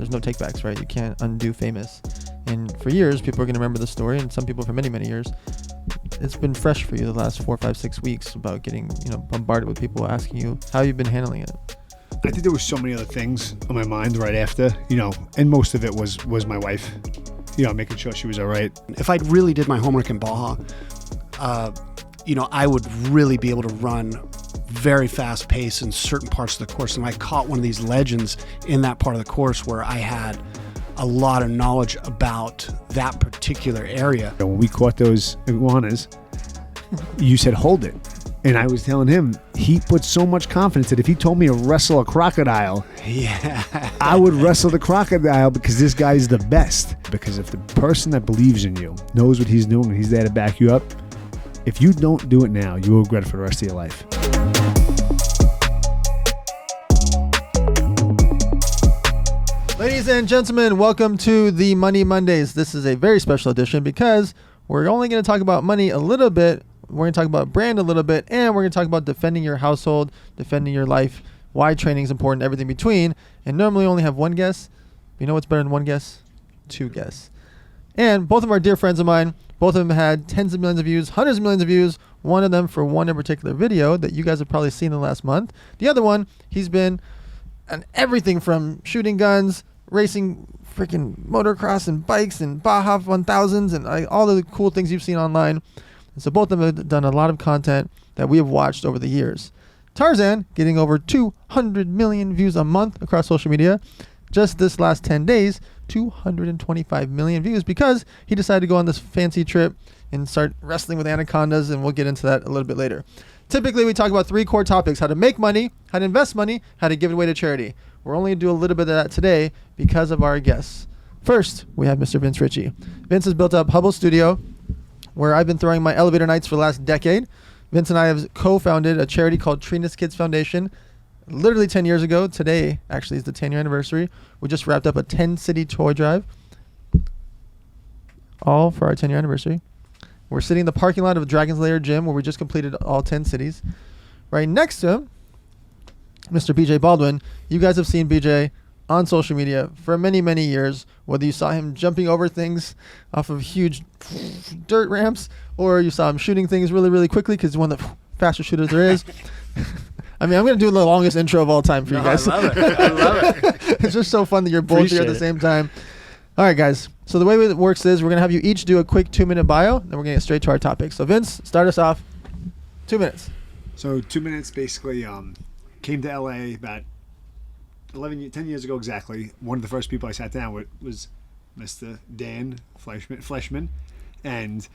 there's no takebacks, right? You can't undo famous. And for years, people are going to remember the story, and some people for many, many years. It's been fresh for you the last 4, 5, 6 weeks about getting, bombarded with people asking you how you've been handling it. I think there was so many other things on my mind right after, and most of it was my wife, making sure she was all right. If I really did my homework in Baja, I would really be able to run very fast pace in certain parts of the course. And I caught one of these legends in that part of the course where I had a lot of knowledge about that particular area. When we caught those iguanas, you said, hold it. And I was telling him, he put so much confidence that if he told me to wrestle a crocodile, I would wrestle the crocodile because this guy's the best. Because if the person that believes in you knows what he's doing and he's there to back you up, if you don't do it now, you will regret it for the rest of your life. Ladies and gentlemen, welcome to the Money Mondays. This is a very special edition because we're only going to talk about money a little bit. We're going to talk about brand a little bit, and we're going to talk about defending your household, defending your life, why training is important, everything between. And normally only have one guest. You know what's better than one guest? 2 guests. And both of our dear friends of mine, both of them had tens of millions of views, hundreds of millions of views. One of them for one in particular video that you guys have probably seen in the last month. The other one, he's been on everything from shooting guns, racing freaking motocross and bikes and Baja 1000s and all the cool things you've seen online. And so both of them have done a lot of content that we have watched over the years. Tarzan getting over 200 million views a month across social media. Just this last 10 days, 225 million views because he decided to go on this fancy trip and start wrestling with anacondas, and we'll get into that a little bit later. Typically, we talk about 3 core topics: how to make money, how to invest money, how to give it away to charity. We're only going to do a little bit of that today because of our guests. First, we have Mr. Vince Ricci. Vince has built up Hubble Studio, where I've been throwing my elevator nights for the last decade. Vince and I have co-founded a charity called Trina's Kids Foundation literally 10 years ago. Today, actually, is the 10-year anniversary. We just wrapped up a 10-city toy drive, all for our 10-year anniversary. We're sitting in the parking lot of Dragon's Lair Gym, where we just completed all 10 cities. Right next to him, Mr. BJ Baldwin. You guys have seen BJ on social media for many, many years, whether you saw him jumping over things off of huge dirt ramps or you saw him shooting things really, really quickly because he's one of the fastest shooters there is. I mean, I'm going to do the longest intro of all time for you guys. I love it. It's just so fun that you're both here at the same time. All right, guys. So the way it works is we're going to have you each do a quick 2-minute bio, then we're going to get straight to our topic. So Vince, start us off. 2 minutes. So 2 minutes, basically, came to LA about 10 years ago exactly. One of the first people I sat down with was Mr. Dan Fleyshman. And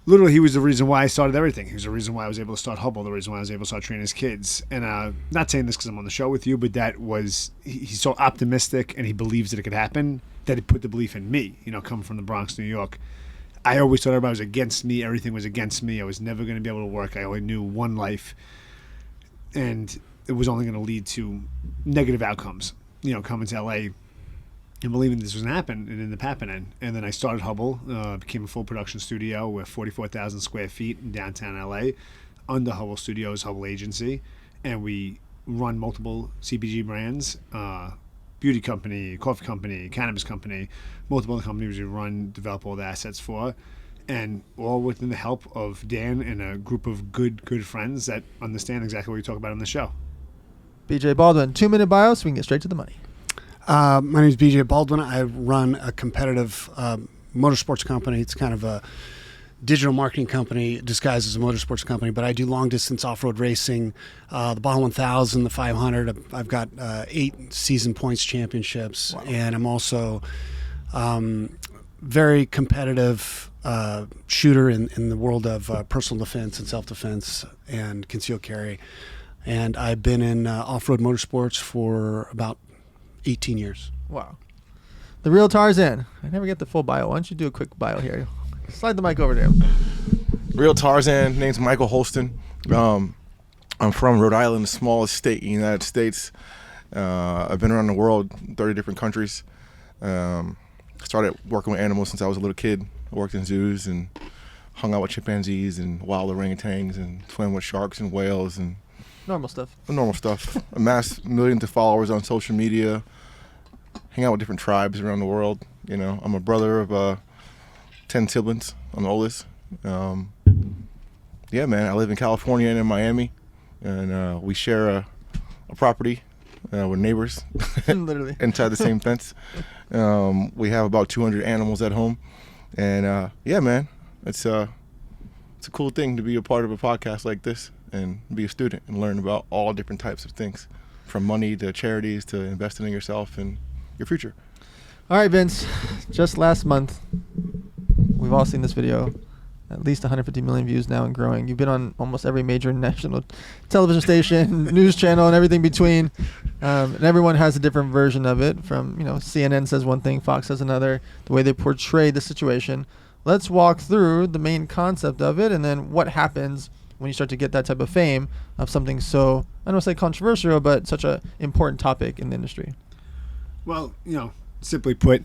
literally he was the reason why I started everything. He was the reason why I was able to start Hubble, the reason why I was able to start training his kids. And not saying this because I'm on the show with you, but that was, he's so optimistic and he believes that it could happen that he put the belief in me, coming from the Bronx, New York. I always thought everybody was against me. Everything was against me. I was never going to be able to work. I only knew one life. And it was only going to lead to negative outcomes, coming to LA and believing this was going to happen, and ended up happening. And then I started Hubble, became a full production studio with 44,000 square feet in downtown LA under Hubble Studios, Hubble Agency. And we run multiple CPG brands, beauty company, coffee company, cannabis company, multiple other companies we run, develop all the assets for. And all within the help of Dan and a group of good friends that understand exactly what we talk about on the show. BJ Baldwin, 2-minute bio so we can get straight to the money. My name is BJ Baldwin. I run a competitive motorsports company. It's kind of a digital marketing company disguised as a motorsports company, but I do long-distance off-road racing, the Baja 1000, the 500. I've got 8 season points championships, wow. And I'm also very competitive shooter in the world of personal defense and self-defense and concealed carry. And I've been in off-road motorsports for about 18 years. Wow. The real Tarzan. I never get the full bio. Why don't you do a quick bio here? Slide the mic over to him. Real Tarzan. Name's Michael Holston. I'm from Rhode Island, the smallest state in the United States. I've been around the world, 30 different countries. Started working with animals since I was a little kid. I worked in zoos and hung out with chimpanzees and wild orangutans and swam with sharks and whales and normal stuff. Normal stuff. Amassed millions of followers on social media. hang out with different tribes around the world. You know, I'm a brother of 10 siblings. I'm the oldest. Yeah, man, I live in California and in Miami, and we share a property. We're neighbors, Literally inside the same fence. We have about 200 animals at home, and yeah, man, it's a cool thing to be a part of a podcast like this and be a student and learn about all different types of things, from money to charities to investing in yourself and your future. All right, Vince. Just last month, we've all seen this video. At least 150 million views now and growing. You've been on almost every major national television station, news channel, and everything between. And everyone has a different version of it. From, CNN says one thing, Fox says another. The way they portray the situation. Let's walk through the main concept of it, and then what happens when you start to get that type of fame of something so, I don't want to say controversial, but such an important topic in the industry. Well, simply put,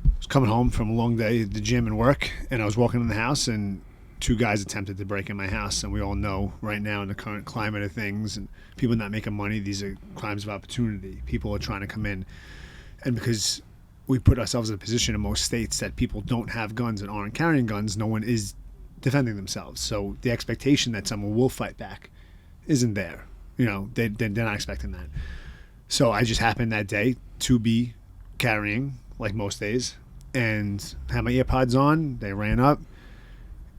I was coming home from a long day at the gym and work, and I was walking in the house, and two guys attempted to break in my house. And we all know right now in the current climate of things and people not making money, these are crimes of opportunity. People are trying to come in. And because we put ourselves in a position in most states that people don't have guns and aren't carrying guns, no one is defending themselves. So the expectation that someone will fight back isn't there. They're not expecting that. So I just happened that day to be carrying, like most days, and had my earpods on. They ran up.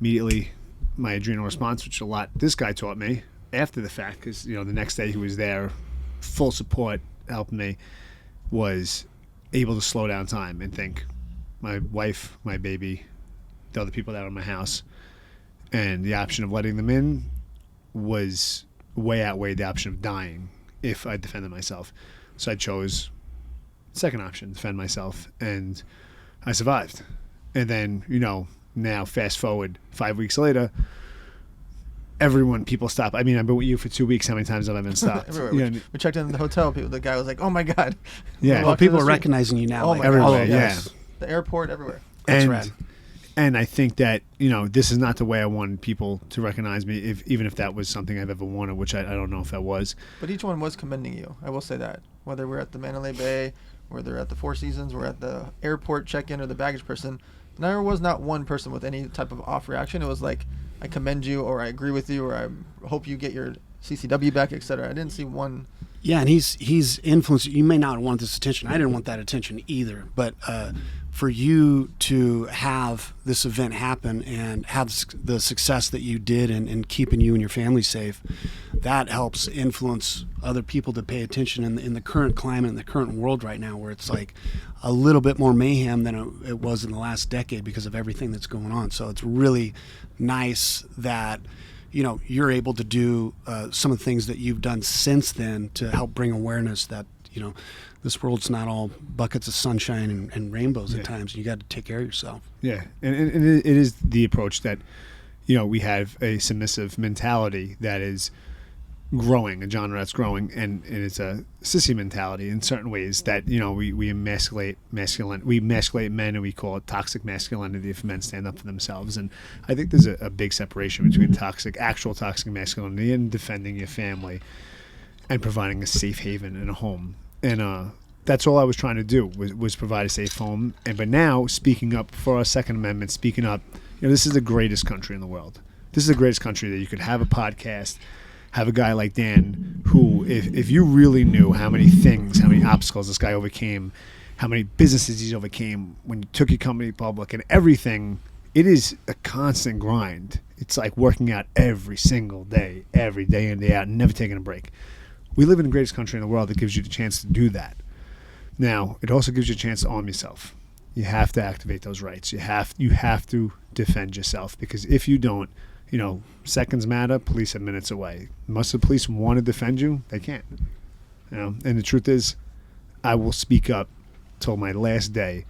Immediately, my adrenal response, which a lot this guy taught me after the fact, because the next day he was there, full support, helping me, was able to slow down time and think, my wife, my baby, the other people that are in my house, and the option of letting them in was way outweighed the option of dying if I defended myself. So I chose second option, defend myself, and I survived. And then, now fast forward 5 weeks later, people stop. I mean, I've been with you for 2 weeks. How many times have I been stopped? Everywhere. We checked in the hotel. The guy was like, "Oh my God!" Yeah, well, people are recognizing you now. Oh my everywhere. God. Yes. The airport, everywhere. That's rad. And I think that this is not the way I wanted people to recognize me, even if that was something I've ever wanted, which I don't know if that was. But each one was commending you. I will say that. Whether we're at the Mandalay Bay, whether at the Four Seasons, we're at the airport check-in or the baggage person, there was not one person with any type of off reaction. It was like, I commend you, or I agree with you, or I hope you get your CCW back, etc. I didn't see one. Yeah, and he's influenced. You may not want this attention. I didn't want that attention either. But for you to have this event happen and have the success that you did in keeping you and your family safe, that helps influence other people to pay attention in the current climate, in the current world right now, where it's like a little bit more mayhem than it was in the last decade because of everything that's going on. So it's really nice that you're able to do some of the things that you've done since then to help bring awareness that this world's not all buckets of sunshine and rainbows at times. You got to take care of yourself. Yeah, and it is the approach that we have a submissive mentality that is growing, a genre that's growing, and it's a sissy mentality in certain ways that we emasculate men, and we call it toxic masculinity if men stand up for themselves. And I think there's a big separation between actual toxic masculinity and defending your family and providing a safe haven and a home. And that's all I was trying to do was provide a safe home. But now, speaking up for our Second Amendment, speaking up, this is the greatest country in the world. This is the greatest country that you could have a podcast, have a guy like Dan who, if you really knew how many obstacles this guy overcame, how many businesses he's overcame when you took your company public and everything, it is a constant grind. It's like working out every single day, every day in, day out, and never taking a break. We live in the greatest country in the world that gives you the chance to do that. Now, it also gives you a chance to arm yourself. You have to activate those rights. You have to defend yourself, because if you don't, seconds matter. Police are minutes away. Most of the police want to defend you. They can't. And the truth is, I will speak up till my last day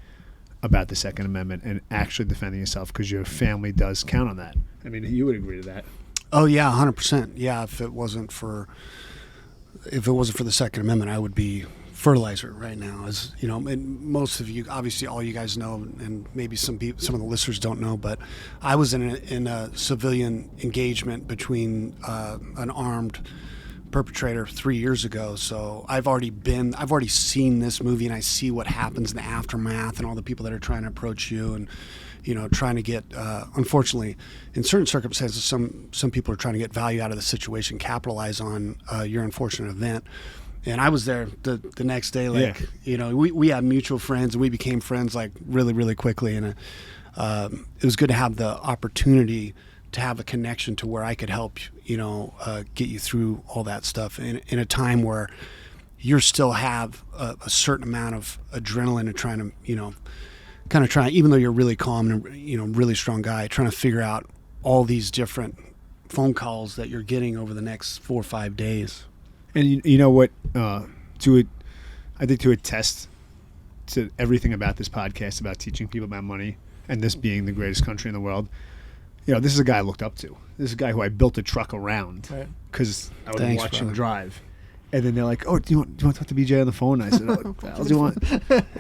about the Second Amendment and actually defending yourself, because your family does count on that. I mean, you would agree to that. Oh yeah, 100%. Yeah, if it wasn't for the Second Amendment, I would be fertilizer right now. As and most of you, obviously all you guys know, and maybe some of the listeners don't know, but I was in a civilian engagement between an armed perpetrator 3 years ago, so I've already seen this movie, and I see what happens in the aftermath and all the people that are trying to approach you and, you know, trying to get, unfortunately, in certain circumstances, some people are trying to get value out of the situation, capitalize on your unfortunate event. And I was there the next day, like, Yeah. you know, we had mutual friends, and we became friends like really, really quickly. And it was good to have the opportunity to have a connection to where I could help, you know, get you through all that stuff in a time where you still have a certain amount of adrenaline and trying to, you know, kind of trying, even though you're really calm and, you know, really strong guy, trying to figure out all these different phone calls that you're getting over the next 4 or 5 days. And you know what? I think to attest to everything about this podcast, about teaching people about money, and this being the greatest country in the world, you know, this is a guy I looked up to. This is a guy who I built a truck around because I would watch him drive. And then they're like, "Oh, do you want to talk to BJ on the phone?" And I said, "Oh, what the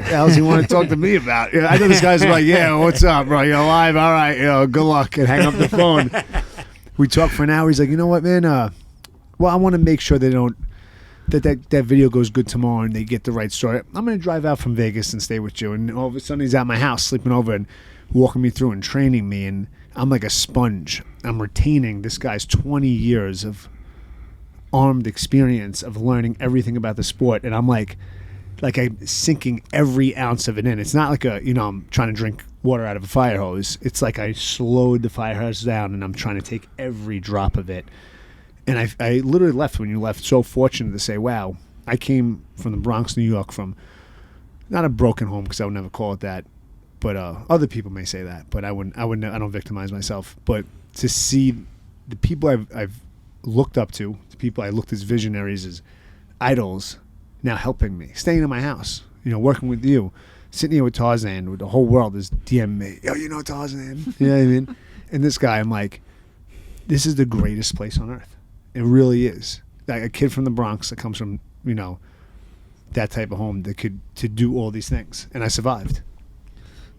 hell do you want to talk to me about?" You know, I know this guy's like, "Yeah, what's up, bro? You're alive? All right, you know, good luck," and hang up the phone. We talked for an hour. He's like, "You know what, man? Well, I want to make sure they don't that video goes good tomorrow and they get the right story. I'm going to drive out from Vegas and stay with you." And all of a sudden, he's at my house sleeping over and walking me through and training me. And I'm like a sponge. I'm retaining this guy's 20 years of armed experience of learning everything about the sport, and I'm like I'm sinking every ounce of it in. It's not like I'm trying to drink water out of a fire hose. It's like I slowed the fire hose down, and I'm trying to take every drop of it. And I literally left when you left, so fortunate to say, wow, I came from the Bronx, New York, from not a broken home, because I would never call it that, but other people may say that, but I don't victimize myself. But to see the people I've looked up to, the people I looked as visionaries, as idols, now helping me, staying in my house, you know, working with you, sitting here with Tarzan, with the whole world is DM me, yo, you know Tarzan, you know what I mean? And this guy, I'm like, this is the greatest place on earth. It really is. Like a kid from the Bronx that comes from, you know, that type of home that could to do all these things, and I survived.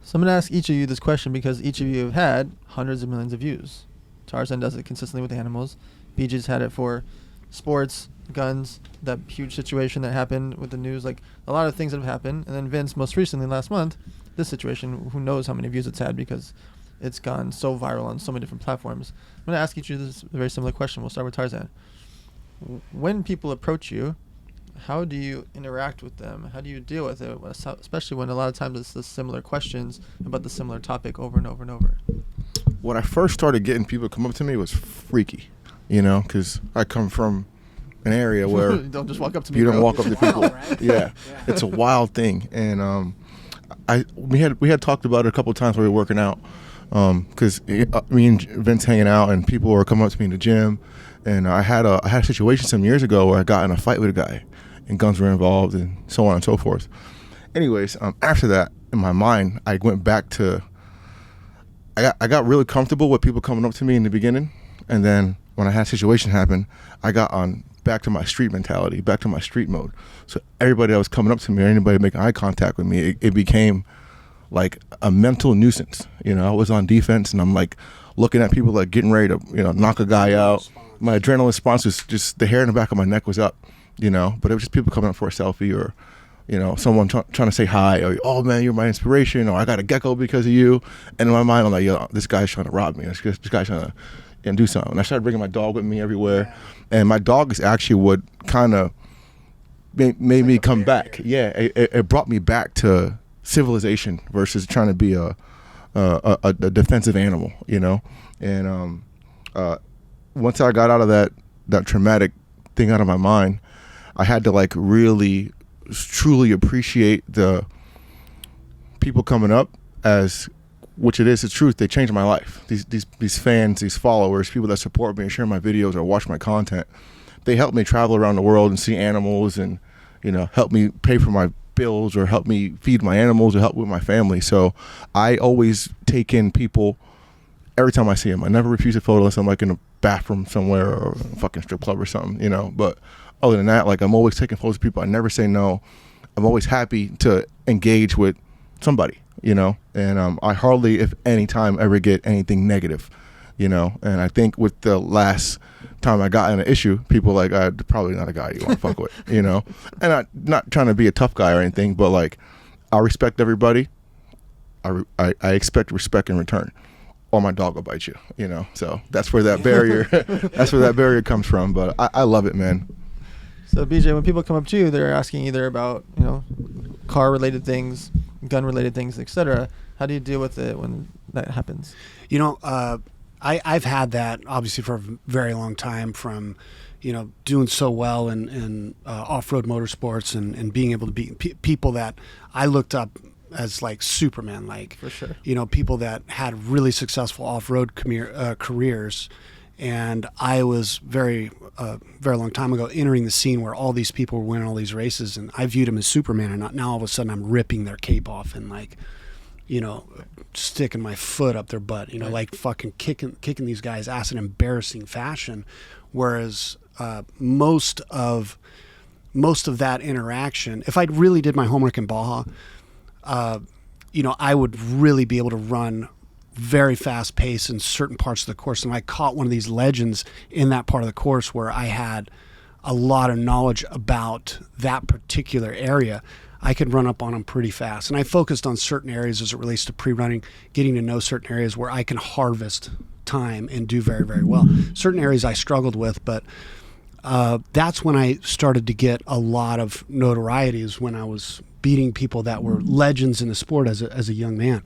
So I'm going to ask each of you this question because each of you have had hundreds of millions of views. Tarzan does it consistently with animals. BJ's had it for sports, guns, that huge situation that happened with the news, like a lot of things that have happened. And then Vince, most recently last month, this situation, who knows how many views it's had because it's gone so viral on so many different platforms. I'm going to ask each of you this very similar question. We'll start with Tarzan. When people approach you, how do you interact with them? How do you deal with it, especially when a lot of times it's the similar questions about the similar topic over and over and over? When I first started getting people to come up to me, it was freaky, you know, because I come from an area where don't just walk up to me. You don't walk up to people. Right? Yeah, it's a wild thing, and we had talked about it a couple of times while we were working out, because me and Vince hanging out, and people were coming up to me in the gym, and I had a situation some years ago where I got in a fight with a guy, and guns were involved, and so on and so forth. Anyways, after that, in my mind, I went back to. I got really comfortable with people coming up to me in the beginning, and then when I had a situation happen, I got back to my street mentality, back to my street mode. So everybody that was coming up to me, or anybody making eye contact with me, it became like a mental nuisance. You know, I was on defense, and I'm like looking at people like getting ready to, you know, knock a guy out. My adrenaline response was just the hair in the back of my neck was up, you know. But it was just people coming up for a selfie, or, you know, someone trying to say hi, or, oh man, you're my inspiration, or I got a gecko because of you. And in my mind, I'm like, yo, this guy's trying to rob me. This guy's trying to do something. And I started bringing my dog with me everywhere, and my dog is actually what kind of made me come back. Yeah, it brought me back to civilization versus trying to be a defensive animal, you know. And once I got out of that traumatic thing out of my mind, I had to like really truly appreciate the people coming up as, which it is the truth, they changed my life. These fans, these followers, people that support me and share my videos or watch my content, they help me travel around the world and see animals, and, you know, help me pay for my bills, or help me feed my animals, or help with my family. So I always take in people every time I see them. I never refuse a photo unless I'm like in a bathroom somewhere or a fucking strip club or something, you know. But other than that, like, I'm always taking photos of people. I never say no. I'm always happy to engage with somebody, you know. And I hardly, if any time, ever get anything negative. you know. And I think with the last time I got in an issue, people like, probably not a guy you want to fuck with, you know. And I'm not trying to be a tough guy or anything, but like, I respect everybody. I expect respect in return, or my dog will bite you, you know. So that's where that barrier, comes from. But I love it, man. So BJ, when people come up to you, they're asking either about, you know, car-related things, gun-related things, etc. How do you deal with it when that happens? You know, I've had that obviously for a very long time, from, you know, doing so well in off-road motorsports and being able to beat people that I looked up as like Superman, like, For sure. you know, people that had really successful off-road careers. And I was very long time ago entering the scene where all these people were winning all these races, and I viewed them as Superman, and now all of a sudden I'm ripping their cape off and, like, you know, sticking my foot up their butt, you know, Right. like fucking kicking these guys' ass in embarrassing fashion. Whereas most of that interaction, if I really did my homework in Baja, you know, I would really be able to run very fast pace in certain parts of the course. And I caught one of these legends in that part of the course where I had a lot of knowledge about that particular area. I could run up on them pretty fast. And I focused on certain areas as it relates to pre-running, getting to know certain areas where I can harvest time and do very, very well. Certain areas I struggled with, but that's when I started to get a lot of notoriety, is when I was beating people that were legends in the sport as a young man.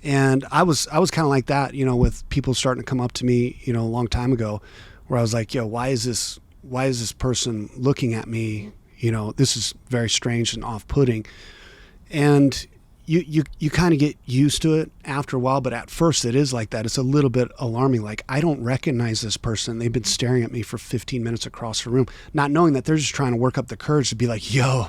And I was kind of like that, you know, with people starting to come up to me, you know, a long time ago, where I was like, yo, why is this person looking at me? You know, this is very strange and off-putting. And you kind of get used to it after a while, but at first it is like that. It's a little bit alarming. Like, I don't recognize this person. They've been staring at me for 15 minutes across the room, not knowing that they're just trying to work up the courage to be like, yo,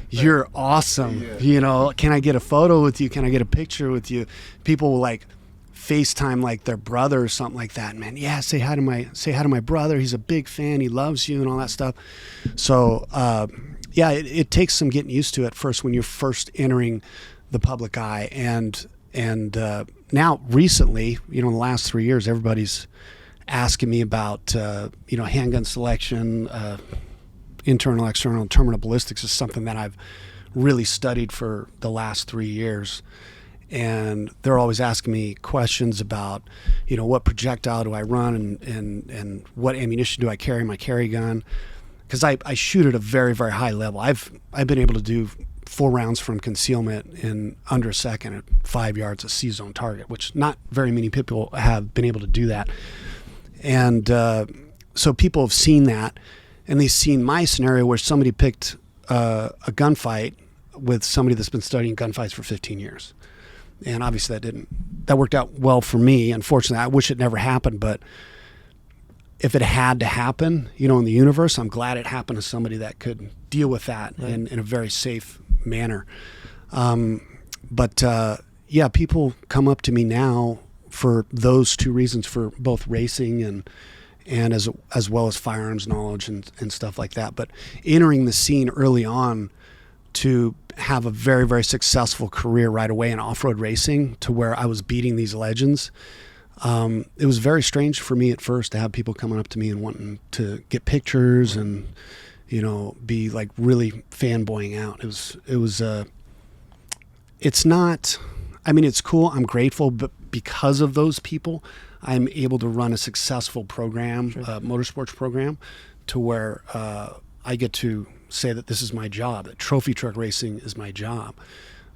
you're awesome. Yeah. You know, can I get a photo with you? Can I get a picture with you? People will like FaceTime like their brother or something like that. Man, yeah, say hi to my brother. He's a big fan. He loves you and all that stuff. So, yeah, it takes some getting used to at first when you're first entering the public eye, and now recently, you know, in the last 3 years, everybody's asking me about you know, handgun selection, internal, external, terminal ballistics is something that I've really studied for the last 3 years, and they're always asking me questions about, you know, what projectile do I run and what ammunition do I carry in my carry gun, because I shoot at a very, very high level. I've been able to do 4 rounds from concealment in under a second at 5 yards, a C-zone target, which not very many people have been able to do that. And so people have seen that, and they've seen my scenario where somebody picked a gunfight with somebody that's been studying gunfights for 15 years. And obviously that worked out well for me. Unfortunately, I wish it never happened, but if it had to happen, you know, in the universe, I'm glad it happened to somebody that could deal with that in a very safe manner. But yeah, people come up to me now for those two reasons, for both racing and as well as firearms knowledge and stuff like that. But entering the scene early on to have a very, very successful career right away in off-road racing, to where I was beating these legends, it was very strange for me at first to have people coming up to me and wanting to get pictures and, you know, be like really fanboying out. It's not, I mean, it's cool. I'm grateful, but because of those people, I'm able to run a successful program, Sure. Motorsports program, to where I get to say that this is my job, that trophy truck racing is my job.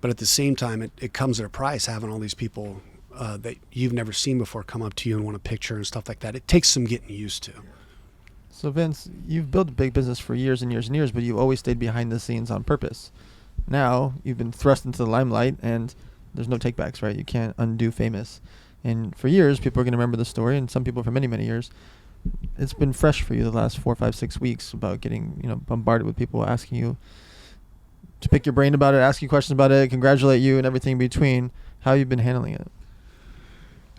But at the same time, it comes at a price, having all these people that you've never seen before come up to you and want a picture and stuff like that. It takes some getting used to. So Vince, you've built a big business for years and years and years, but you've always stayed behind the scenes on purpose. Now you've been thrust into the limelight, and there's no takebacks, right? You can't undo famous. And for years, people are going to remember the story, and some people for many, many years. It's been fresh for you the last 4, 5, 6 weeks about getting, you know, bombarded with people asking you to pick your brain about it, ask you questions about it, congratulate you, and everything in between. How have you been handling it?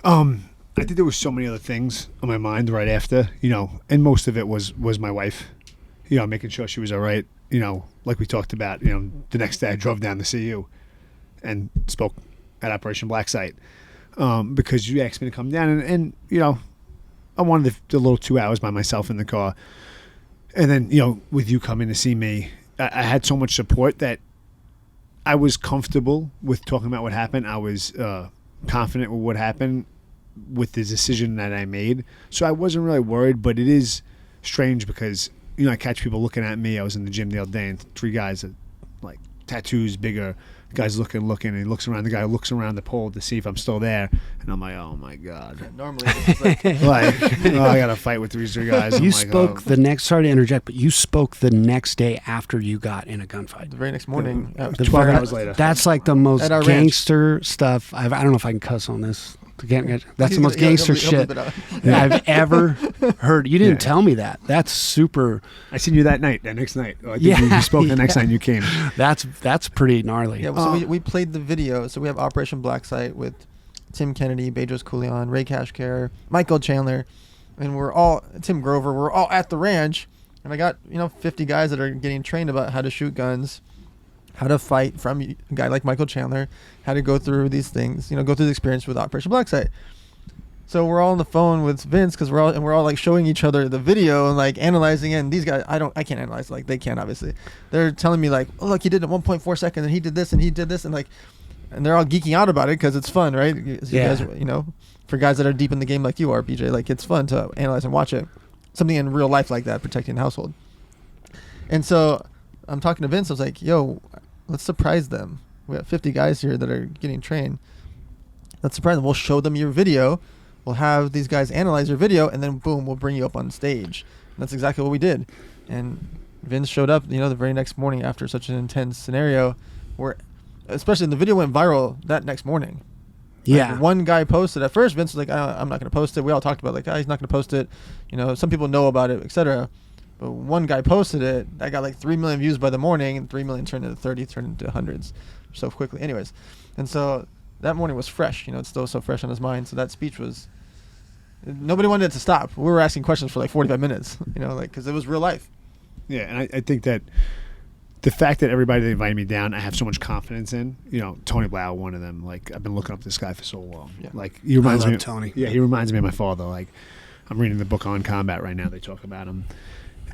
I think there was so many other things on my mind right after, you know, and most of it was my wife, you know, making sure she was all right. You know, like we talked about, you know, the next day I drove down to see you and spoke at Operation Black Site. because you asked me to come down, and you know, I wanted the little 2 hours by myself in the car. And then, you know, with you coming to see me, I had so much support that I was comfortable with talking about what happened. I was confident with what happened, with the decision that I made. So I wasn't really worried, but it is strange because, you know, I catch people looking at me. I was in the gym the other day, and 3 guys that, like, tattoos, bigger. The guy's looking, and he looks around. The guy looks around the pole to see if I'm still there. And I'm like, oh, my God. Yeah, normally it's like, oh, I got to fight with these 3 guys. You spoke the next, sorry to interject, but you spoke the next day after you got in a gunfight. the very next morning. 12 hours later. That's like the most At our ranch. gangster stuff. I don't know if I can cuss on this. That's the most He'll gangster bleep shit it out. I've ever heard. You didn't tell me that. That's super. I seen you that next night. I think you spoke the next night you came. That's pretty gnarly. Yeah, so we played the video. So we have Operation Blacksite with Tim Kennedy, Bedros Koulian, Ray Cashcare, Michael Chandler, and Tim Grover. We're all at the ranch, and I got 50 guys that are getting trained about how to shoot guns, how to fight from a guy like Michael Chandler, how to go through these things, go through the experience with Operation Blacksite. So we're all on the phone with Vince because we're all like showing each other the video and like analyzing it. And these guys, I can't analyze, like they can obviously. They're telling me like, oh look, he did it 1.4 seconds and he did this and he did this and like, and they're all geeking out about it because it's fun, right? You guys, for guys that are deep in the game like you are, BJ, like it's fun to analyze and watch it. Something in real life like that, protecting the household. And so I'm talking to Vince. I was like, yo, let's surprise them. We got 50 guys here that are getting trained. Let's surprise them. We'll show them your video. We'll have these guys analyze your video, and then boom, we'll bring you up on stage. And that's exactly what we did. And Vince showed up, the very next morning after such an intense scenario, where, especially the video went viral that next morning. Yeah. Like, one guy posted. At first, Vince was like, I'm not going to post it. We all talked about like, he's not going to post it. Some people know about it, etc. But one guy posted it. That got like 3 million views by the morning, and 3 million turned into 30, turned into hundreds so quickly. Anyways, and so that morning was fresh. It's still so fresh on his mind. So that speech was, nobody wanted it to stop. We were asking questions for like 45 minutes, because it was real life. Yeah, and I think that the fact that everybody that invited me down, I have so much confidence in. Tony Blau, one of them. Like, I've been looking up this guy for so long. Yeah. Like, he reminds I love me. Tony. Yeah, he reminds me of my father. Like, I'm reading the book On Combat right now. They talk about him,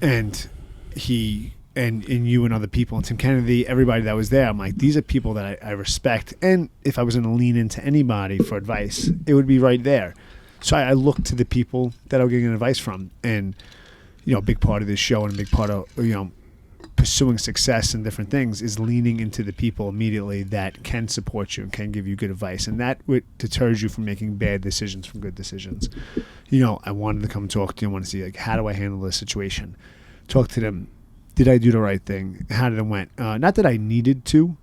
and he and you and other people, and Tim Kennedy, everybody that was there. I'm like, these are people that I respect. And if I was going to lean into anybody for advice, it would be right there. So I look to the people that I'm getting advice from, and a big part of this show and a big part of pursuing success and different things is leaning into the people immediately that can support you and can give you good advice, and that deters you from making bad decisions from good decisions. I wanted to come talk to you. I want to see, like, how do I handle this situation? Talk to them. Did I do the right thing? How did it went? Not that I needed to,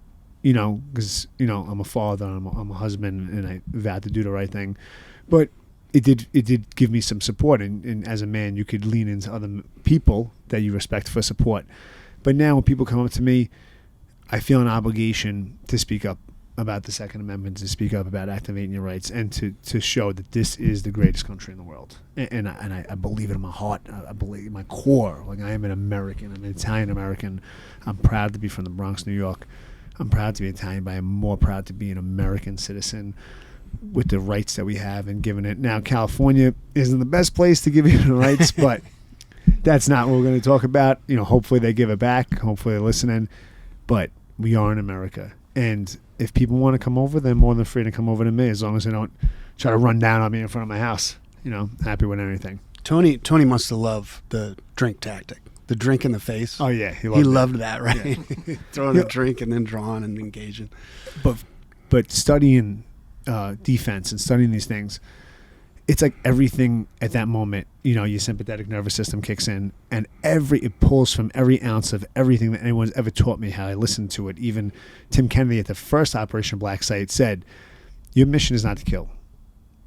because I'm a father, I'm a husband, and I vowed to do the right thing, but it did give me some support, and as a man, you could lean into other people that you respect for support. But now when people come up to me, I feel an obligation to speak up about the Second Amendment, to speak up about activating your rights, and to show that this is the greatest country in the world. And I believe it in my heart. I believe in my core. Like, I am an American. I'm an Italian American. I'm proud to be from the Bronx, New York. I'm proud to be Italian, but I'm more proud to be an American citizen with the rights that we have and giving it. Now, California isn't the best place to give you the rights, but that's not what we're going to talk about. Hopefully they give it back. Hopefully they're listening. But we are in America. And if people want to come over, they're more than free to come over to me, as long as they don't try to run down on me in front of my house. Happy with anything. Tony must have loved the drink tactic. The drink in the face. Oh, yeah. He loved that, right? Yeah. Throwing a drink and then drawing and engaging. But studying defense and studying these things, it's like everything at that moment, your sympathetic nervous system kicks in, and it pulls from every ounce of everything that anyone's ever taught me, how I listened to it. Even Tim Kennedy at the first Operation Blacksite said, your mission is not to kill.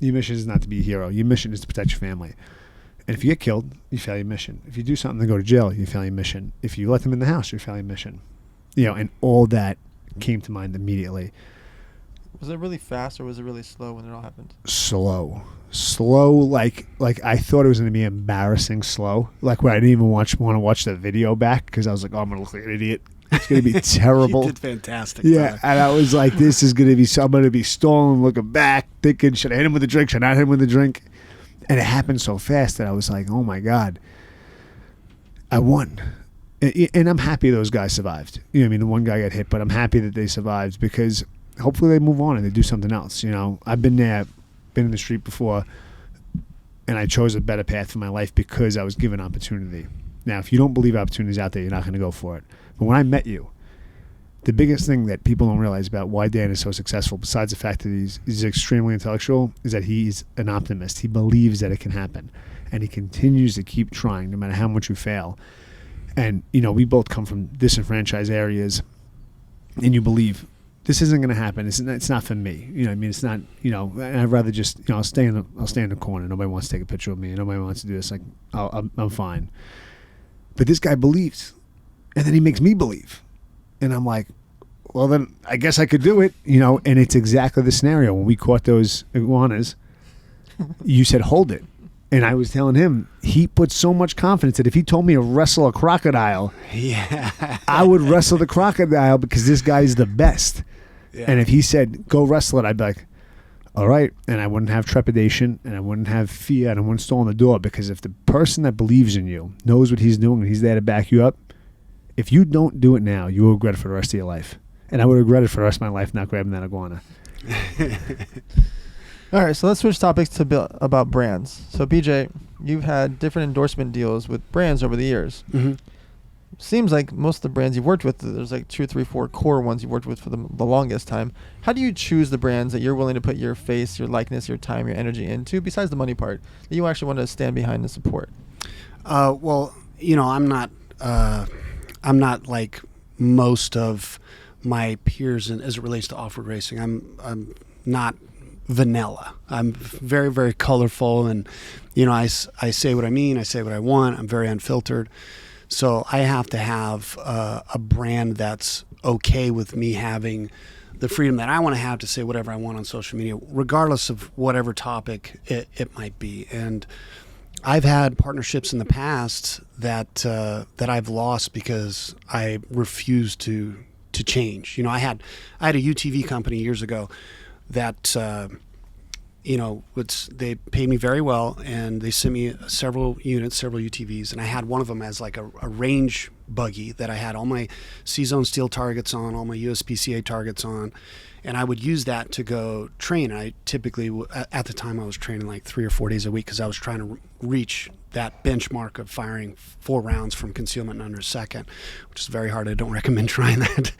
Your mission is not to be a hero. Your mission is to protect your family. And if you get killed, you fail your mission. If you do something to go to jail, you fail your mission. If you let them in the house, you fail your mission. And all that came to mind immediately. Was it really fast or was it really slow when it all happened? Slow, like I thought it was going to be embarrassing slow, like where I didn't even want to watch the video back because I was like, oh, I'm going to look like an idiot. It's going to be terrible. You did fantastic. Yeah, Tyler. and I was like, this is going to be, so I'm going to be stalling, looking back, thinking, should I hit him with a drink? Should I not hit him with a drink? And it happened so fast that I was like, oh my God, I won. And I'm happy those guys survived. You know what I mean? The one guy got hit, but I'm happy that they survived because hopefully they move on and they do something else. You know, I've been there, been in the street before, and I chose a better path for my life because I was given opportunity. Now, if you don't believe opportunity's out there, you're not going to go for it. But when I met you, the biggest thing that people don't realize about why Dan is so successful, besides the fact that he's extremely intellectual, is that he's an optimist. He believes that it can happen. And he continues to keep trying no matter how much you fail. And, you know, we both come from disenfranchised areas, and you believe this isn't going to happen. It's not for me. You know what I mean? It's not, you know, I'd rather just, you know, I'll stay in the corner. Nobody wants to take a picture of me. Nobody wants to do this. Like, I'm fine. But this guy believes. And then he makes me believe. And I'm like, well, then I guess I could do it, you know, and it's exactly the scenario. When we caught those iguanas, you said, hold it. And I was telling him, he put so much confidence that if he told me to wrestle a crocodile, I would wrestle the crocodile because this guy's the best. Yeah. And if he said, go wrestle it, I'd be like, all right. And I wouldn't have trepidation and I wouldn't have fear and I wouldn't stall in the door, because if the person that believes in you knows what he's doing and he's there to back you up, if you don't do it now, you will regret it for the rest of your life. And I would regret it for the rest of my life not grabbing that iguana. All right, so let's switch topics to about brands. So, BJ, you've had different endorsement deals with brands over the years. Mm-hmm. Seems like most of the brands you've worked with, there's like 2, 3, 4 core ones you've worked with for the longest time. How do you choose the brands that you're willing to put your face, your likeness, your time, your energy into, besides the money part, that you actually want to stand behind and support? Well, you know, I'm not like most of my peers as it relates to off-road racing. I'm not vanilla. I'm very, very colorful, and you know, I say what I mean, I say what I want. I'm very unfiltered, so I have to have a brand that's okay with me having the freedom that I want to have to say whatever I want on social media, regardless of whatever topic it might be. And I've had partnerships in the past that I've lost because I refused to change. You know, I had a UTV company years ago that you know, they paid me very well, and they sent me several units, several UTVs, and I had one of them as like a range buggy that I had all my C-Zone steel targets on, all my USPCA targets on, and I would use that to go train. I typically, at the time, I was training like 3 or 4 days a week because I was trying to reach that benchmark of firing 4 rounds from concealment in under a second, which is very hard. I don't recommend trying that.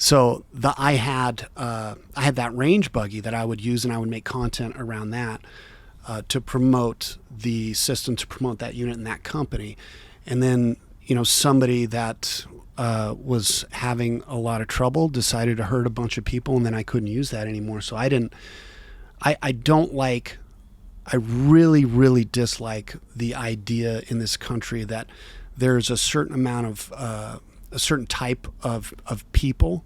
So I had that range buggy that I would use, and I would make content around that to promote the system, to promote that unit and that company. And then, you know, somebody that was having a lot of trouble decided to hurt a bunch of people, and then I couldn't use that anymore. So I really, really dislike the idea in this country that there's a certain amount of a certain type of people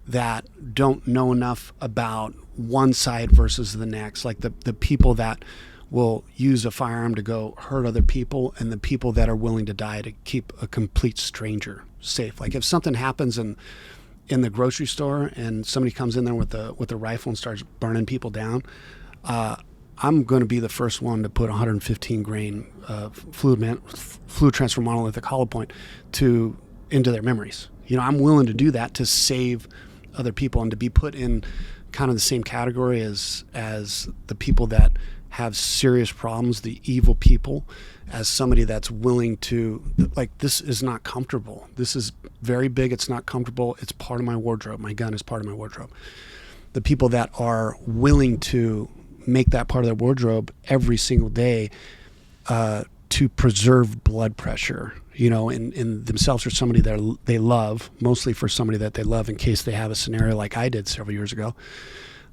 that don't know enough about one side versus the next, like the people that will use a firearm to go hurt other people, and the people that are willing to die to keep a complete stranger safe. Like if something happens in the grocery store and somebody comes in there with a rifle and starts burning people down, I'm going to be the first one to put 115 grain fluid transfer monolithic hollow point into their memories. You know, I'm willing to do that to save other people and to be put in kind of the same category as the people that have serious problems, the evil people, as somebody that's willing to, like, this is not comfortable. This is very big. It's not comfortable. It's part of my wardrobe. My gun is part of my wardrobe. The people that are willing to make that part of their wardrobe every single day to preserve blood pressure, you know, in themselves or somebody that they love, mostly for somebody that they love in case they have a scenario like I did several years ago.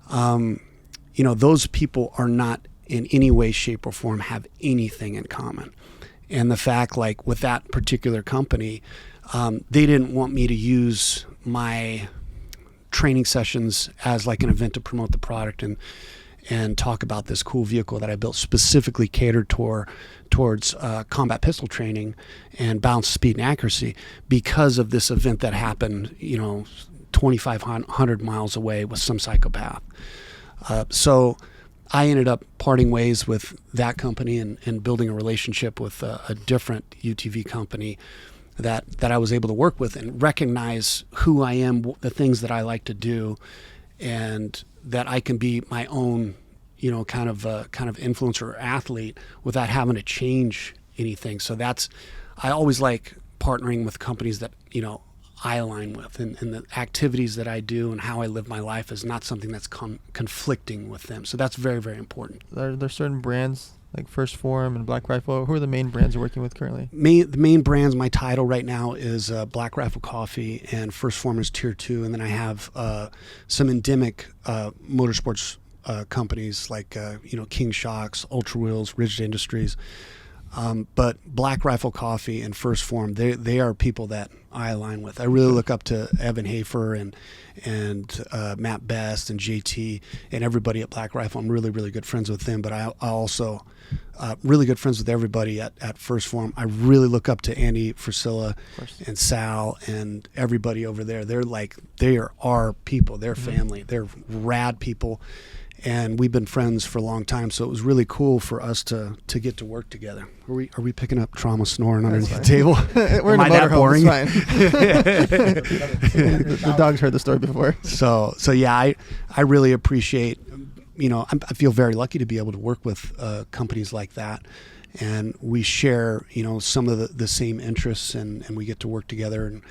You know, those people are not in any way, shape, or form have anything in common. And the fact, like with that particular company, they didn't want me to use my training sessions as like an event to promote the product and talk about this cool vehicle that I built specifically catered towards combat pistol training and balance, speed, and accuracy because of this event that happened, 2,500 miles away with some psychopath. So I ended up parting ways with that company and building a relationship with a different UTV company that I was able to work with and recognize who I am, the things that I like to do, and that I can be my own, kind of influencer or athlete without having to change anything. So I always like partnering with companies that, I align with, and the activities that I do and how I live my life is not something that's conflicting with them. So that's very, very important. Are there certain brands like First Form and Black Rifle? Who are the main brands you're working with currently? The main brands, my title right now is Black Rifle Coffee, and First Form is Tier 2. And then I have some endemic motorsports companies like, King Shocks, Ultra Wheels, Rigid Industries. But Black Rifle Coffee and First Form, they are people that I align with. I really look up to Evan Hafer and Matt Best and JT and everybody at Black Rifle. I'm really, really good friends with them, but I also really good friends with everybody at First Form. I really look up to Andy Frisilla and Sal and everybody over there. They are our people. They're family. They're rad people. And we've been friends for a long time, so it was really cool for us to get to work together. Are we picking up trauma snoring underneath the table? We're in a motorhome. It's fine. The dogs heard the story before. So yeah, I really appreciate. I feel very lucky to be able to work with companies like that, and we share some of the same interests, and we get to work together, and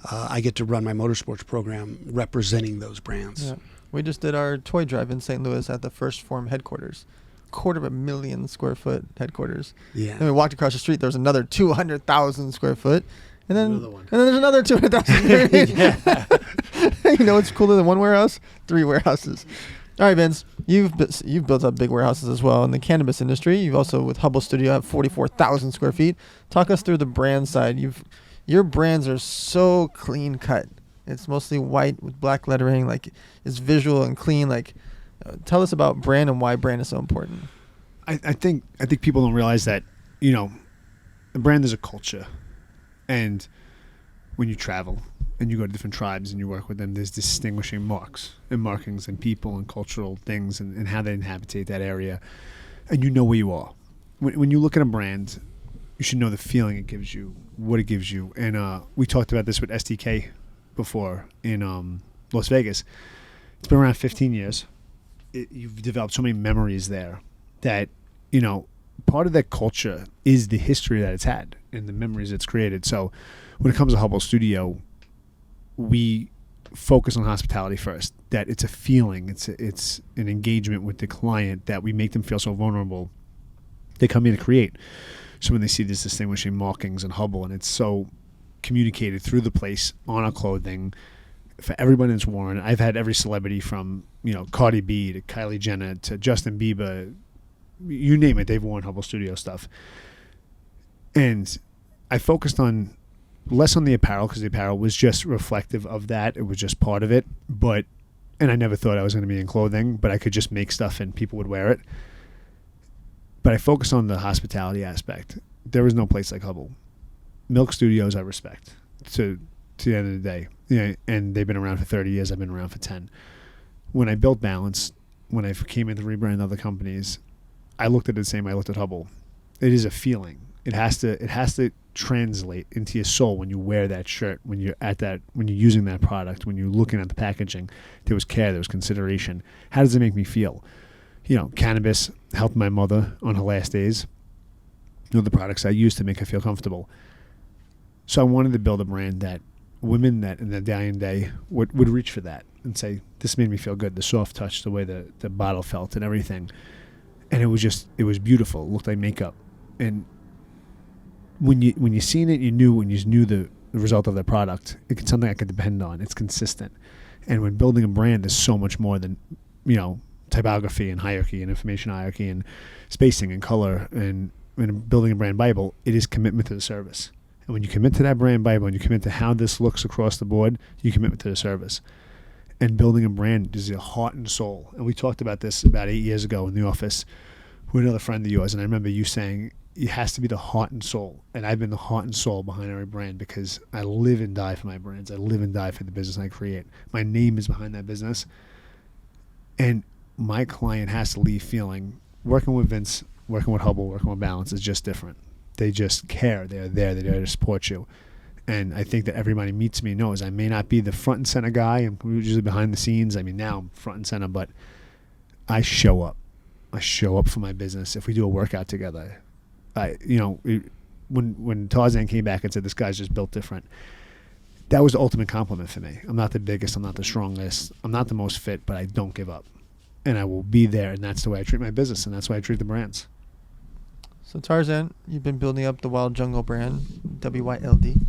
I get to run my motorsports program representing those brands. Yeah. We just did our toy drive in St. Louis at the First Form headquarters. 250,000 square foot headquarters. Yeah. Then we walked across the street. There was another 200,000 square foot. And then there's another 200,000. Yeah. What's cooler than one warehouse? 3 warehouses. All right, Vince, you've built up big warehouses as well in the cannabis industry. You've also, with Hubble Studio, have 44,000 square feet. Talk us through the brand side. Your brands are so clean cut. It's mostly white with black lettering. It's visual and clean. Tell us about brand and why brand is so important. I think people don't realize that, the brand is a culture. And when you travel and you go to different tribes and you work with them, there's distinguishing marks and markings and people and cultural things and how they inhabitate that area. And you know where you are. When you look at a brand, you should know the feeling it gives you, what it gives you. And we talked about this with SDK before in Las Vegas. It's been around 15 years. You've developed so many memories there that, part of that culture is the history that it's had and the memories it's created. So when it comes to Hubble Studio, we focus on hospitality first, that it's a feeling, it's an engagement with the client that we make them feel so vulnerable. They come in to create. So when they see these distinguishing markings in Hubble and it's so communicated through the place on our clothing for everyone that's worn. I've had every celebrity from, Cardi B to Kylie Jenner to Justin Bieber, you name it, they've worn Hubble Studio stuff. And I focused on less on the apparel because the apparel was just reflective of that. It was just part of it. And I never thought I was going to be in clothing, but I could just make stuff and people would wear it. But I focused on the hospitality aspect. There was no place like Hubble. Milk Studios I respect to the end of the day. And they've been around for 30 years. I've been around for 10. When I built Balance, when I came in to rebrand other companies, I looked at it the same way I looked at Hubble. It is a feeling. It has to translate into your soul when you wear that shirt, when you're using that product, when you're looking at the packaging. There was care, there was consideration. How does it make me feel? Cannabis helped my mother on her last days. The products I use to make her feel comfortable. So I wanted to build a brand that women that in the dying day would reach for that and say, this made me feel good. The soft touch, the way the bottle felt and everything. And it was beautiful. It looked like makeup. And when you seen it, you knew the result of the product. It's something I could depend on. It's consistent. And when building a brand is so much more than, typography and hierarchy and information hierarchy and spacing and color and building a brand Bible, it is commitment to the service. And when you commit to that brand Bible and you commit to how this looks across the board, you commit to the service. and building a brand is your heart and soul. And we talked about this about 8 years ago in the office with another friend of yours, and I remember you saying it has to be the heart and soul. And I've been the heart and soul behind every brand because I live and die for my brands. I live and die for the business I create. My name is behind that business. And my client has to leave feeling, working with Vince, working with Hubble, working with Balance is just different. They just care. They're there. They're there to support you. And I think that everybody meets me knows I may not be the front and center guy. I'm usually behind the scenes. I mean, now I'm front and center, but I show up. I show up for my business. If we do a workout together, when Tarzan came back and said, this guy's just built different, that was the ultimate compliment for me. I'm not the biggest. I'm not the strongest. I'm not the most fit, but I don't give up. And I will be there, and that's the way I treat my business, and that's the way I treat the brands. So Tarzan, you've been building up the Wild Jungle brand, WYLD.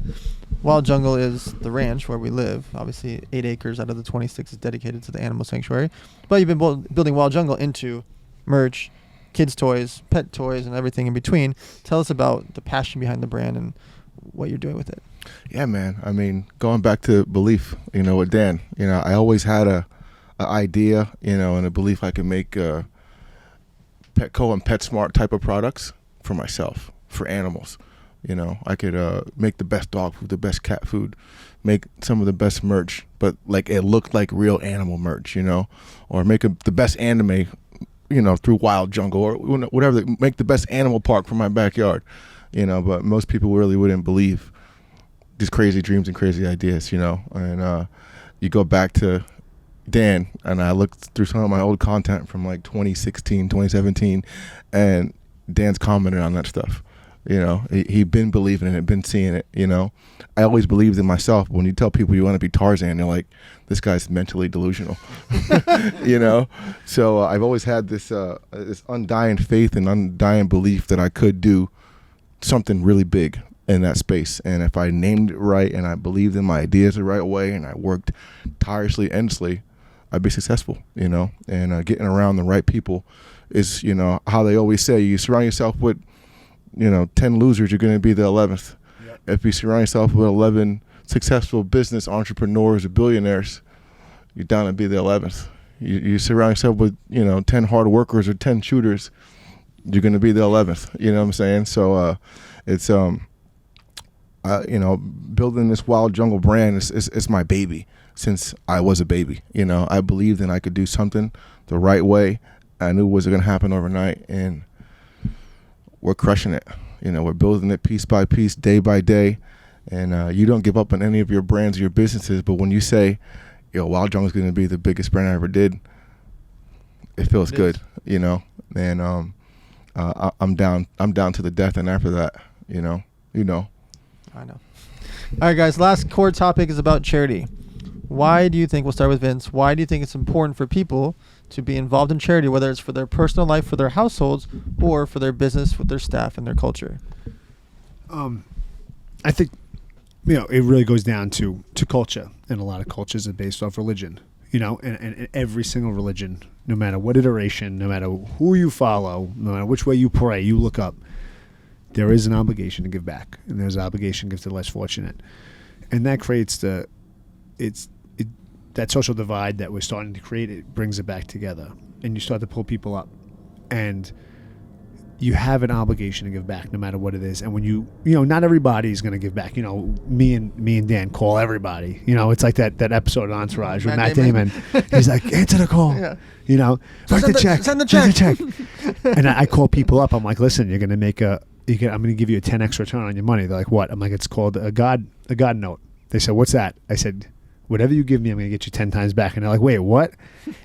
Wild Jungle is the ranch where we live. Obviously, 8 acres out of the 26 is dedicated to the animal sanctuary. But you've been building Wild Jungle into merch, kids' toys, pet toys, and everything in between. Tell us about the passion behind the brand and what you're doing with it. Yeah, man. I mean, going back to belief, with Dan, I always had a idea, and a belief I could make Petco and PetSmart type of products for myself, for animals. I could make the best dog food, the best cat food, make some of the best merch, but like it looked like real animal merch, or make the best anime, through Wild Jungle or whatever, make the best animal park for my backyard, but most people really wouldn't believe these crazy dreams and crazy ideas, and you go back to Dan and I looked through some of my old content from like 2016, 2017, and Dan's commented on that stuff. He'd been believing in it, been seeing it. I always believed in myself. When you tell people you want to be Tarzan, they're like, this guy's mentally delusional. So I've always had this undying faith and undying belief that I could do something really big in that space. And if I named it right and I believed in my ideas the right way and I worked tirelessly, endlessly, I'd be successful, and getting around the right people is, how they always say, you surround yourself with, 10 losers, you're going to be the 11th. Yep. If you surround yourself with 11 successful business entrepreneurs or billionaires, you're down to be the 11th. You surround yourself with, 10 hard workers or 10 shooters, you're going to be the 11th. You know what I'm saying? So it's, building this Wild Jungle brand is my baby since I was a baby. I believed that I could do something the right way. I knew it wasn't going to happen overnight, and we're crushing it. We're building it piece by piece, day by day, and you don't give up on any of your brands or your businesses, but when you say, Wild Jungle is going to be the biggest brand I ever did, it feels good, and I'm down to the death, and after that, I know. All right, guys, last core topic is about charity. Why do you think, we'll start with Vince, why do you think it's important for people to be involved in charity, whether it's for their personal life, for their households, or for their business, with their staff and their culture? I think, it really goes down to culture, and a lot of cultures are based off religion, and every single religion, no matter what iteration, no matter who you follow, no matter which way you pray, you look up, there is an obligation to give back, and there's an obligation to give to the less fortunate. And that creates that social divide that we're starting to create. It brings it back together, and you start to pull people up, and you have an obligation to give back no matter what it is. And when not everybody's going to give back. Me and Dan call everybody. It's like that episode of Entourage with Matt Damon. He's like, answer the call. Yeah. Write the check. Send the check. And I call people up. I'm like, listen, you're going to make I'm going to give you a 10x return on your money. They're like, what? I'm like, it's called a God note. They said, what's that? I said, whatever you give me, I'm going to get you 10 times back. And they're like, wait, what?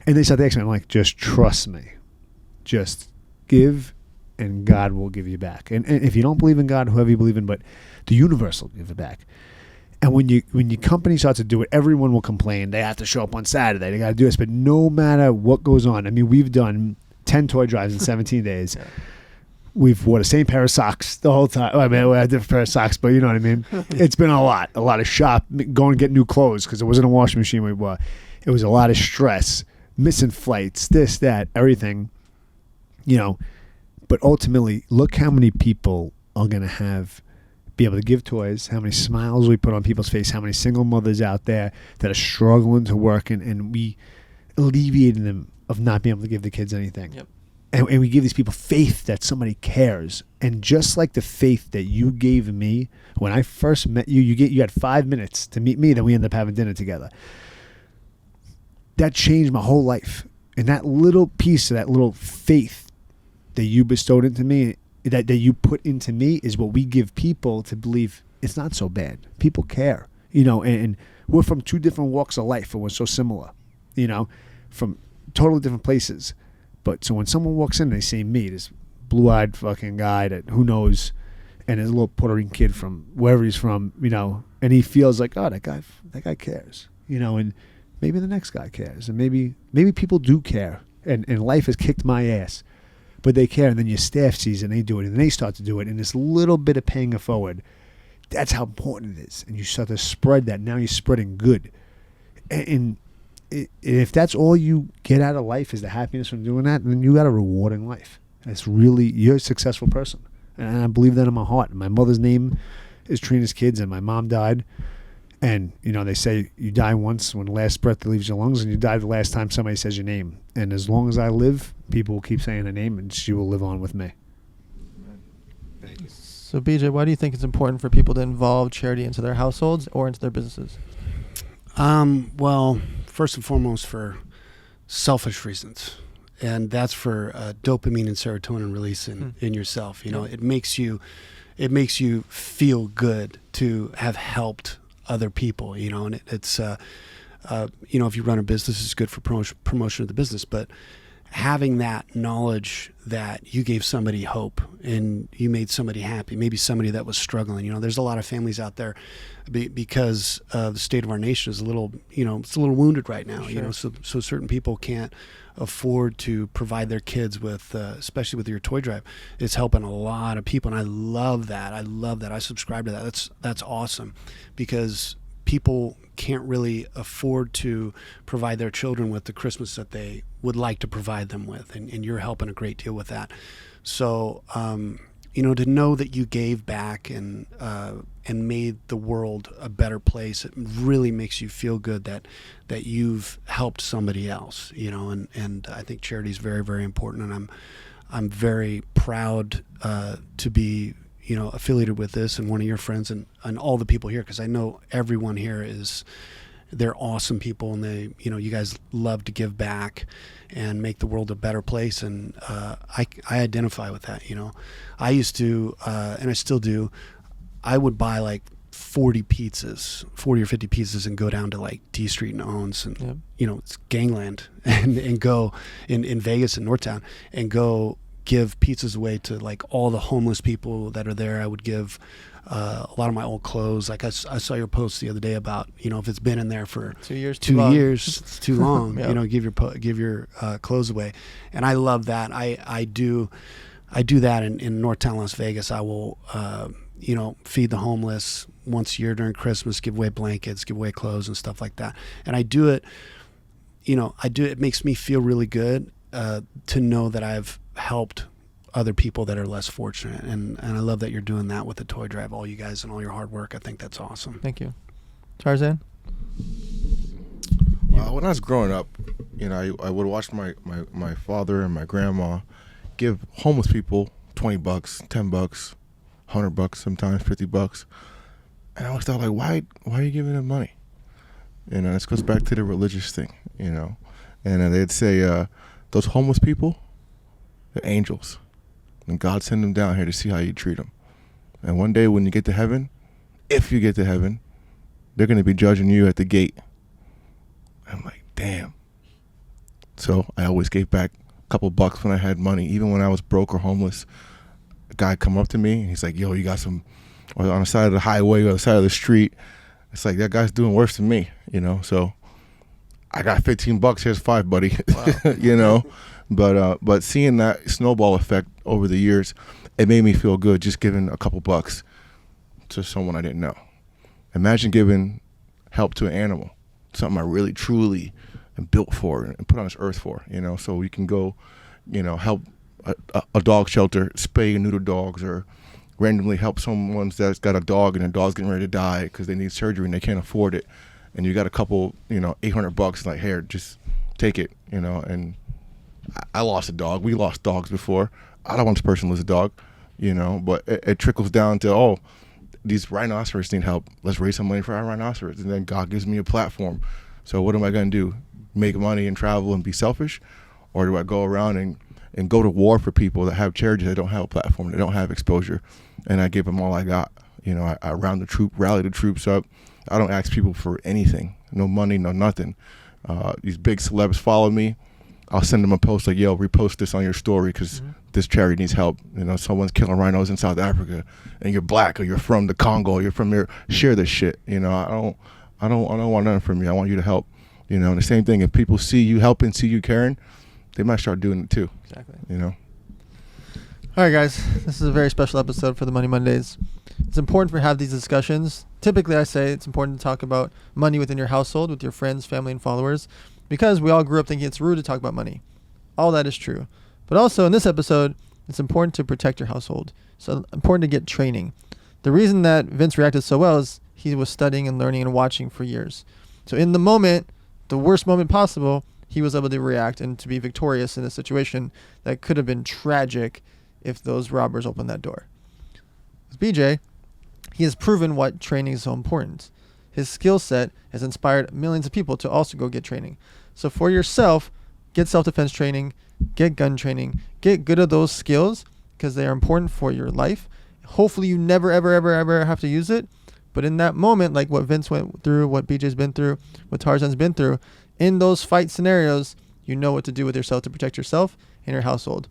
And they start to ask me. I'm like, just trust me. Just give, and God will give you back. And if you don't believe in God, whoever you believe in, but the universe will give it back. And when your company starts to do it, everyone will complain. They have to show up on Saturday. They got to do this. But no matter what goes on, I mean, we've done 10 toy drives in 17 days. Yeah. We've wore the same pair of socks the whole time. I mean, we had a different pair of socks, but you know what I mean? It's been a lot of shop, going and get new clothes because it wasn't a washing machine we bought. It was a lot of stress, missing flights, this, that, everything, But ultimately, look how many people are going to have be able to give toys, how many smiles we put on people's face, how many single mothers out there that are struggling to work, and we alleviated them of not being able to give the kids anything. Yep. And we give these people faith that somebody cares. And just like the faith that you gave me when I first met you, you had 5 minutes to meet me, then we ended up having dinner together. That changed my whole life. And that little piece of that little faith that you bestowed into me, that you put into me, is what we give people to believe it's not so bad. People care, and we're from 2 different walks of life, and we're so similar, from totally different places. But so when someone walks in, they see me, this blue-eyed fucking guy that who knows, and his little Puerto Rican kid from wherever he's from, and he feels like, oh, that guy cares, and maybe the next guy cares, and maybe people do care, and life has kicked my ass. But they care, and then your staff sees it, and they do it, and they start to do it, and this little bit of paying it forward, that's how important it is. And you start to spread that. Now you're spreading good. And if that's all you get out of life is the happiness from doing that, then you got a rewarding life. You're a successful person. And I believe that in my heart. My mother's name is Trina's Kids, and my mom died. And, they say you die once when the last breath that leaves your lungs, and you die the last time somebody says your name. And as long as I live, people will keep saying her name, and she will live on with me. Thank you. So, BJ, why do you think it's important for people to involve charity into their households or into their businesses? Well, first and foremost, for selfish reasons. And that's for dopamine and serotonin release in yourself. It makes you feel good to have helped other people, and it's if you run a business, it's good for promotion of the business, but having that knowledge that you gave somebody hope and you made somebody happy, maybe somebody that was struggling. There's a lot of families out there because the state of our nation is a little wounded right now. Sure. So certain people can't afford to provide their kids with, especially with your toy drive. It's helping a lot of people, and I love that. I subscribe to that. That's awesome, because people can't really afford to provide their children with the Christmas that they would like to provide them with, and you're helping a great deal with that. So, to know that you gave back and made the world a better place, it really makes you feel good that you've helped somebody else, and I think charity is very, very important, and I'm very proud to be affiliated with this, and one of your friends and all the people here, because I know everyone here they're awesome people, and they, you guys love to give back and make the world a better place. And I identify with that. I used to, and I still do, I would buy like 40 or 50 pizzas and go down to like D Street and Owens and, it's gangland, and go in Vegas and Northtown and go give pizzas away to like all the homeless people that are there. I would give a lot of my old clothes. Like I saw your post the other day about, if it's been in there for 2 years, it's too long. Yep. Give your clothes away, and I love that. I do that in Northtown, Las Vegas. I will feed the homeless once a year during Christmas, give away blankets, give away clothes and stuff like that. And I do it. It makes me feel really good to know that I've helped other people that are less fortunate, and I love that you're doing that with the toy drive, all you guys, and all your hard work. I think that's awesome. Thank you. Tarzan? When I was growing up, I would watch my father and my grandma give homeless people $20, $10, $100, sometimes $50, and I always thought, like, why are you giving them money? This goes back to the religious thing, and they'd say those homeless people, they're angels, and God sent them down here to see how you treat them. And one day when you get to heaven, if you get to heaven, they're going to be judging you at the gate. I'm like, damn. So I always gave back a couple bucks when I had money, even when I was broke or homeless. A guy come up to me, and he's like, yo, you got some, or on the side of the highway or the side of the street. It's like, that guy's doing worse than me, so I got $15, here's $5, buddy. Wow. But seeing that snowball effect over the years, it made me feel good just giving a couple bucks to someone I didn't know. Imagine giving help to an animal, something I really truly am built for and put on this earth for, so we can go, help a dog shelter, spay and neuter dogs, or randomly help someone that's got a dog and their dog's getting ready to die because they need surgery and they can't afford it, and you got a couple, $800, like, here, just take it, and I lost a dog. We lost dogs before. I don't want this person to lose a dog, but it trickles down to, these rhinoceros need help. Let's raise some money for our rhinoceros. And then God gives me a platform. So what am I going to do? Make money and travel and be selfish? Or do I go around and go to war for people that have charities that don't have a platform, that don't have exposure? And I give them all I got. I rally the troops up. I don't ask people for anything. No money, no nothing. These big celebs follow me. I'll send them a post like, yo, repost this on your story because this charity needs help. Someone's killing rhinos in South Africa, and you're black or you're from the Congo, or you're from here. Share this shit. I don't want nothing from you. I want you to help. And the same thing. If people see you helping, see you caring, they might start doing it too. Exactly. All right, guys. This is a very special episode for the Money Mondays. It's important to have these discussions. Typically, I say it's important to talk about money within your household, with your friends, family, and followers, because we all grew up thinking it's rude to talk about money. All that is true. But also in this episode, it's important to protect your household. So important to get training. The reason that Vince reacted so well is he was studying and learning and watching for years. So in the moment, the worst moment possible, he was able to react and to be victorious in a situation that could have been tragic if those robbers opened that door. With BJ, he has proven what training is so important. His skill set has inspired millions of people to also go get training. So for yourself, get self-defense training, get gun training, get good at those skills because they are important for your life. Hopefully you never, ever, ever, ever have to use it. But in that moment, like what Vince went through, what BJ's been through, what Tarzan's been through, in those fight scenarios, you know what to do with yourself to protect yourself and your household.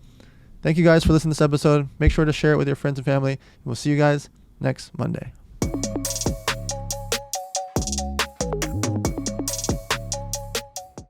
Thank you guys for listening to this episode. Make sure to share it with your friends and family. We'll see you guys next Monday.